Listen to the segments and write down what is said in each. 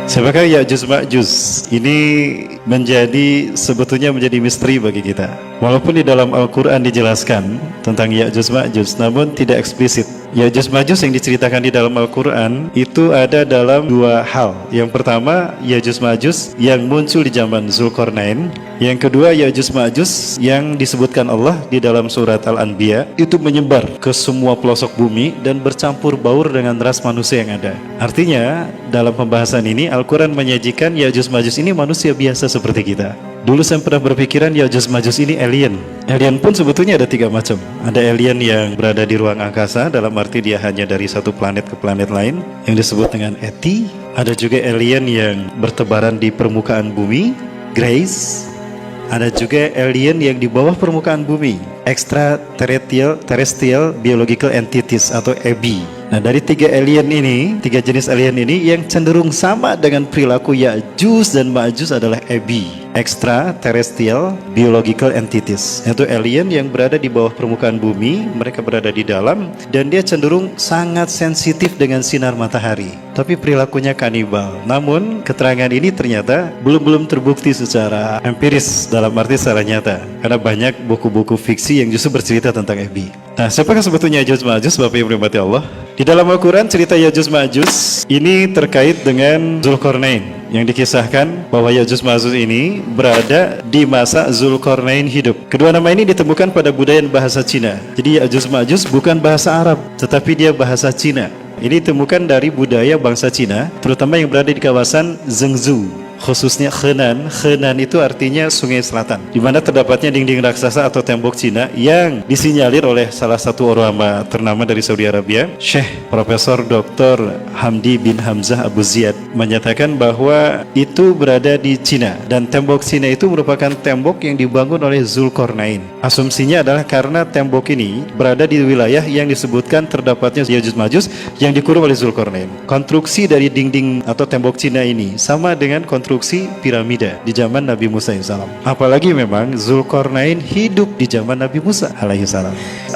Siapakah Ya'juj Ma'juj? Ini sebetulnya menjadi misteri bagi kita. Walaupun di dalam Al-Quran dijelaskan tentang Ya'juj Ma'juj, namun tidak eksplisit. Ya'juj Ma'juj yang diceritakan di dalam Al-Quran itu ada dalam dua hal. Yang pertama, Ya'juj Ma'juj yang muncul di zaman Zulkarnain. Yang kedua, Ya'juj Ma'juj yang disebutkan Allah di dalam surat Al-Anbiya itu menyebar ke semua pelosok bumi dan bercampur baur dengan ras manusia yang ada. Artinya, dalam pembahasan ini Al-Quran menyajikan Ya'juj Ma'juj ini manusia biasa seperti kita. Dulu saya pernah berpikiran Ya'juj Ma'juj ini alien. Alien pun sebetulnya ada tiga macam. Ada alien yang berada di ruang angkasa, dalam arti dia hanya dari satu planet ke planet lain, yang disebut dengan ET. Ada juga alien yang bertebaran di permukaan bumi, Grace. Ada juga alien yang di bawah permukaan bumi, Extraterrestrial Biological Entities atau EBI. Nah, dari tiga jenis alien ini yang cenderung sama dengan perilaku Ya'juj dan Ma'juj adalah EBI, Extraterrestrial Biological Entities. Itu alien yang berada di bawah permukaan bumi, mereka berada di dalam, dan dia cenderung sangat sensitif dengan sinar matahari. Tapi perilakunya kanibal. Namun keterangan ini ternyata belum terbukti secara empiris, dalam arti secara nyata, karena banyak buku-buku fiksi yang justru bercerita tentang EBI. Nah, siapakah sebetulnya Ya'juj Ma'juj, Bapak Ibu rahmati Allah? Di dalam Al-Quran cerita Ya'juj Ma'juj ini terkait dengan Zulkarnain, yang dikisahkan bahwa Ya'juj Ma'juj ini berada di masa Zulkarnain hidup. Kedua nama ini ditemukan pada budaya bahasa Cina. Jadi Ya'juj Ma'juj bukan bahasa Arab, tetapi dia bahasa Cina. Ini ditemukan dari budaya bangsa Cina, terutama yang berada di kawasan Zhengzhou, khususnya Henan. Henan itu artinya sungai selatan, di mana terdapatnya dinding raksasa atau tembok Cina yang disinyalir oleh salah satu ulama ternama dari Saudi Arabia, Syekh Profesor Dr. Hamdi bin Hamzah Abu Ziyad, menyatakan bahwa itu berada di Cina, dan tembok Cina itu merupakan tembok yang dibangun oleh Zulkarnain. Asumsinya adalah karena tembok ini berada di wilayah yang disebutkan terdapatnya Ya'juj Ma'juj yang dikurung oleh Zulkarnain. Konstruksi dari dinding atau tembok Cina ini sama dengan konstruksi piramida di zaman Nabi Musa AS. Apalagi memang Zulkarnain hidup di zaman Nabi Musa AS.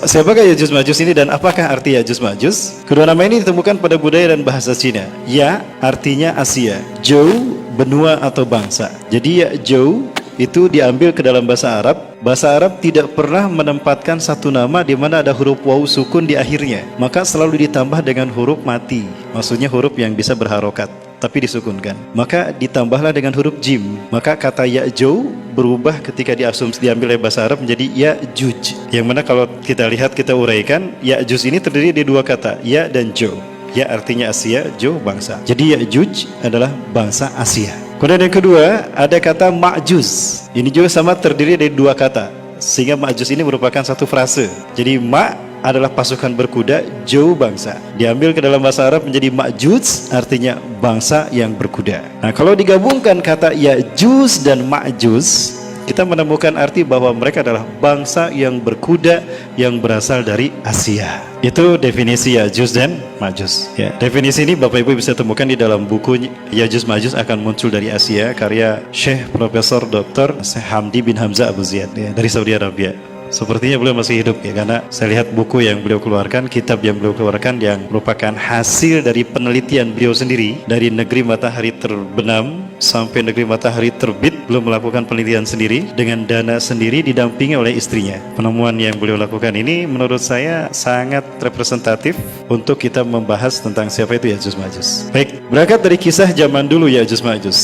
Siapakah Ya'juj Ma'juj ini dan apakah arti Ya'juj Ma'juj? Kedua nama ini ditemukan pada budaya dan bahasa Cina. Ya artinya Asia, Jou benua atau bangsa. Jadi Jou itu diambil ke dalam bahasa Arab. Bahasa Arab tidak pernah menempatkan satu nama di mana ada huruf waw sukun di akhirnya, maka selalu ditambah dengan huruf mati, maksudnya huruf yang bisa berharokat tapi disukunkan. Maka ditambahlah dengan huruf jim. Maka kata Ya'juj berubah ketika diambil oleh bahasa Arab menjadi Ya'juj, yang mana kalau kita lihat, kita uraikan, Ya'juj ini terdiri dari dua kata, Ya dan Jo. Ya artinya Asia, Jo bangsa. Jadi Ya'juj adalah bangsa Asia. Kemudian yang kedua, ada kata Ma'juj. Ini juga sama terdiri dari dua kata, sehingga Ma'juj ini merupakan satu frase. Jadi Ma' adalah pasukan berkuda, Jo bangsa. Diambil ke dalam bahasa Arab menjadi Ma'juj, artinya bangsa yang berkuda. Nah, kalau digabungkan kata Ya'juj dan Ma'juj, kita menemukan arti bahwa mereka adalah bangsa yang berkuda yang berasal dari Asia. Itu definisi Ya'juj dan Ma'juj. Ya, definisi ini Bapak Ibu bisa temukan di dalam buku Ya'juj Ma'juj akan muncul dari Asia, karya Syekh Profesor Dr. Hamdi bin Hamzah Abu Ziyad, ya, dari Saudi Arabia. Sepertinya beliau masih hidup, ya, karena saya lihat buku yang beliau keluarkan, kitab yang beliau keluarkan yang merupakan hasil dari penelitian beliau sendiri dari negeri matahari terbenam sampai negeri matahari terbit. Beliau melakukan penelitian sendiri dengan dana sendiri, didampingi oleh istrinya. Penemuan yang beliau lakukan ini menurut saya sangat representatif untuk kita membahas tentang siapa itu Ya'juj Ma'juj. Baik, berangkat dari kisah zaman dulu Ya'juj Ma'juj.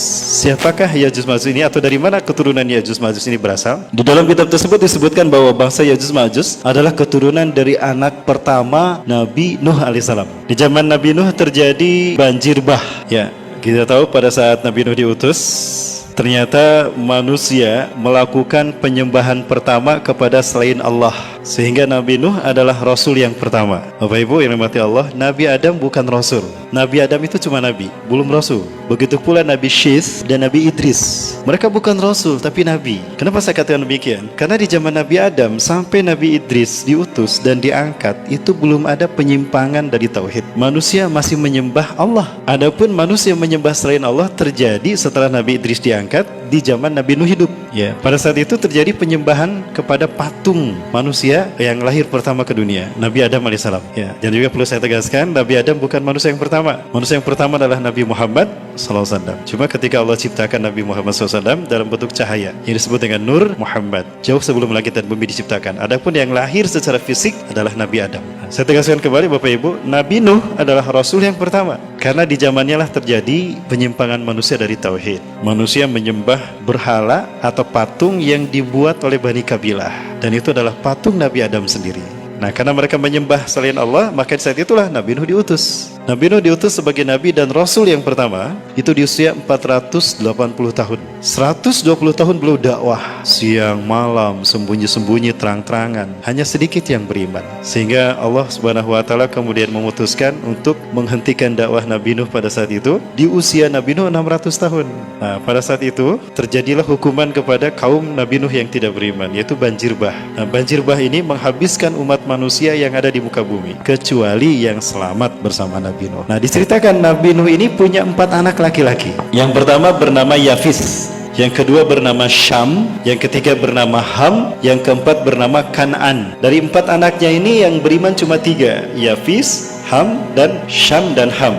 Siapakah Ya'juj Ma'juj ini, atau dari mana keturunan Ya'juj Ma'juj ini berasal? Di dalam kitab tersebut disebutkan bahwa bangsa Ya'juj Ma'juj adalah keturunan dari anak pertama Nabi Nuh alaihissalam. Di zaman Nabi Nuh terjadi banjir bah. Ya, kita tahu pada saat Nabi Nuh diutus, ternyata manusia melakukan penyembahan pertama kepada selain Allah, sehingga Nabi Nuh adalah Rasul yang pertama. Bapak Ibu yang dirahmati Allah, Nabi Adam bukan Rasul. Nabi Adam itu cuma Nabi, belum Rasul. Begitu pula Nabi Syith dan Nabi Idris. Mereka bukan Rasul, tapi Nabi. Kenapa saya katakan demikian? Karena di zaman Nabi Adam sampai Nabi Idris diutus dan diangkat, itu belum ada penyimpangan dari Tauhid. Manusia masih menyembah Allah. Adapun manusia menyembah selain Allah terjadi setelah Nabi Idris diangkat di zaman Nabi Nuh hidup. Ya, pada saat itu terjadi penyembahan kepada patung manusia manusia yang lahir pertama ke dunia, Nabi Adam alaihissalam. Ya, dan juga perlu saya tegaskan, Nabi Adam bukan manusia yang pertama. Manusia yang pertama adalah Nabi Muhammad SAW. Cuma ketika Allah ciptakan Nabi Muhammad SAW dalam bentuk cahaya yang disebut dengan Nur Muhammad, jauh sebelum langit dan bumi diciptakan. Adapun yang lahir secara fisik adalah Nabi Adam. Nah, saya tegaskan kembali Bapak Ibu, Nabi Nuh adalah Rasul yang pertama, karena di zamannya lah terjadi penyimpangan manusia dari tauhid. Manusia menyembah berhala atau patung yang dibuat oleh Bani Kabilah, dan itu adalah patung Nabi Adam sendiri. Nah, karena mereka menyembah selain Allah, maka saat itulah Nabi Nuh diutus. Nabi Nuh diutus sebagai Nabi dan Rasul yang pertama, itu di usia 480 tahun. 120 tahun beliau dakwah, siang malam, sembunyi-sembunyi, terang-terangan. Hanya sedikit yang beriman. Sehingga Allah Subhanahu wa Ta'ala kemudian memutuskan untuk menghentikan dakwah Nabi Nuh pada saat itu, di usia Nabi Nuh 600 tahun. Nah, pada saat itu, terjadilah hukuman kepada kaum Nabi Nuh yang tidak beriman, yaitu banjir bah. Nah, banjir bah ini menghabiskan umat manusia yang ada di muka bumi, kecuali yang selamat bersama Nabi Nuh. Nah, diceritakan Nabi Nuh ini punya 4 anak laki-laki. Yang pertama bernama Yafis, yang kedua bernama Syam, yang ketiga bernama Ham, yang keempat bernama Kan'an. Dari 4 anaknya ini yang beriman cuma 3, Yafis, Ham, dan Syam dan Ham.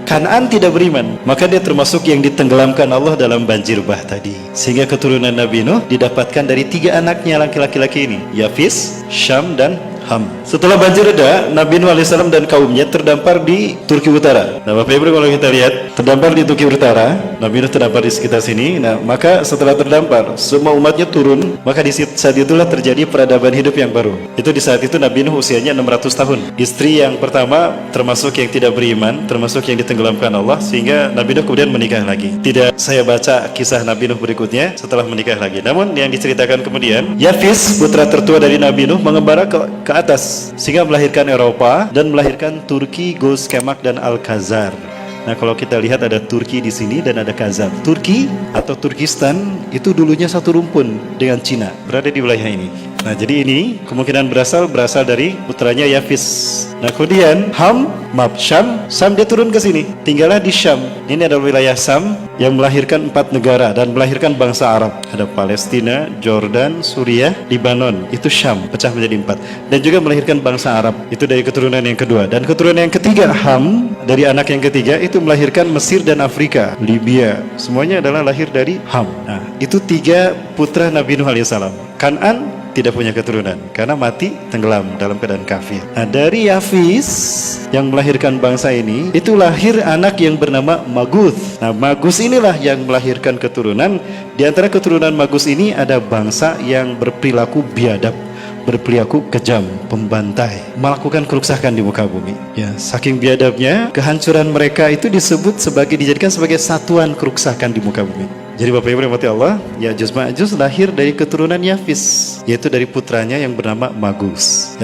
Kan'an tidak beriman, maka dia termasuk yang ditenggelamkan Allah dalam banjir bah tadi. Sehingga keturunan Nabi Nuh didapatkan dari 3 anaknya laki-laki ini, Yafis, Syam, dan Ham. Setelah banjir reda, Nabi Nuh alaihissalam dan kaumnya terdampar di Turki Utara. Nah, Bapak Ibu kalau kita lihat, terdampar di Turki Utara, Nabi Nuh terdampar di sekitar sini. Nah, maka setelah terdampar, semua umatnya turun, maka di saat itulah terjadi peradaban hidup yang baru. Itu di saat itu Nabi Nuh usianya 600 tahun. Istri yang pertama termasuk yang tidak beriman, termasuk yang ditenggelamkan Allah, sehingga Nabi Nuh kemudian menikah lagi. Tidak saya baca kisah Nabi Nuh berikutnya setelah menikah lagi. Namun yang diceritakan kemudian, Yafis, putra tertua dari Nabi Nuh, mengembara ke atas sehingga melahirkan Eropa dan melahirkan Turki, Gos, Kemak, dan Al-Khazar. Nah, kalau kita lihat ada Turki di sini dan ada Khazar. Turki atau Turkistan itu dulunya satu rumpun dengan Cina, berada di wilayah ini. Nah, jadi ini kemungkinan berasal dari putranya Yafis. Nah, kemudian Syam dia turun ke sini, tinggallah di Syam. Ini adalah wilayah Syam yang melahirkan 4 negara dan melahirkan bangsa Arab. Ada Palestina, Jordan, Suriah, Libanon. Itu Syam, pecah menjadi 4. Dan juga melahirkan bangsa Arab. Itu dari keturunan yang kedua. Dan keturunan yang ketiga, Ham, dari anak yang ketiga itu melahirkan Mesir dan Afrika, Libya. Semuanya adalah lahir dari Ham. Nah, itu 3 putra Nabi Nuh alaihissalam. Kan'an tidak punya keturunan karena mati tenggelam dalam keadaan kafir. Nah, dari Yafis yang melahirkan bangsa ini, itu lahir anak yang bernama Maguth. Nah, Maguth inilah yang melahirkan keturunan. Di antara keturunan Maguth ini ada bangsa yang berperilaku biadab, berperilaku kejam, pembantai, melakukan kerusakan di muka bumi. Ya, saking biadabnya, kehancuran mereka itu dijadikan sebagai satuan kerusakan di muka bumi. Jadi Bapak Ibu rahmati Allah, Ya'juj Ma'juj lahir dari keturunan Yafis, yaitu dari putranya yang bernama Maguth. Ya,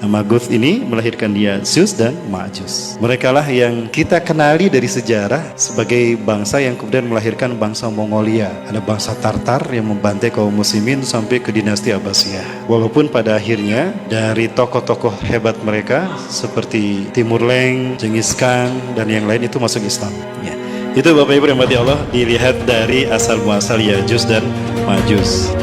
Maguth ini melahirkan Ya'juj dan Ma'juj. Mereka lah yang kita kenali dari sejarah sebagai bangsa yang kemudian melahirkan bangsa Mongolia. Ada bangsa Tartar yang membantai kaum muslimin sampai ke dinasti Abbasiyah. Walaupun pada akhirnya dari tokoh-tokoh hebat mereka seperti Timur Leng, Genghis Khan, dan yang lain itu masuk Islam. Ya. Itu Bapak Ibu rahmati Allah, dilihat dari asal muasal Ya'juj dan Ma'juj.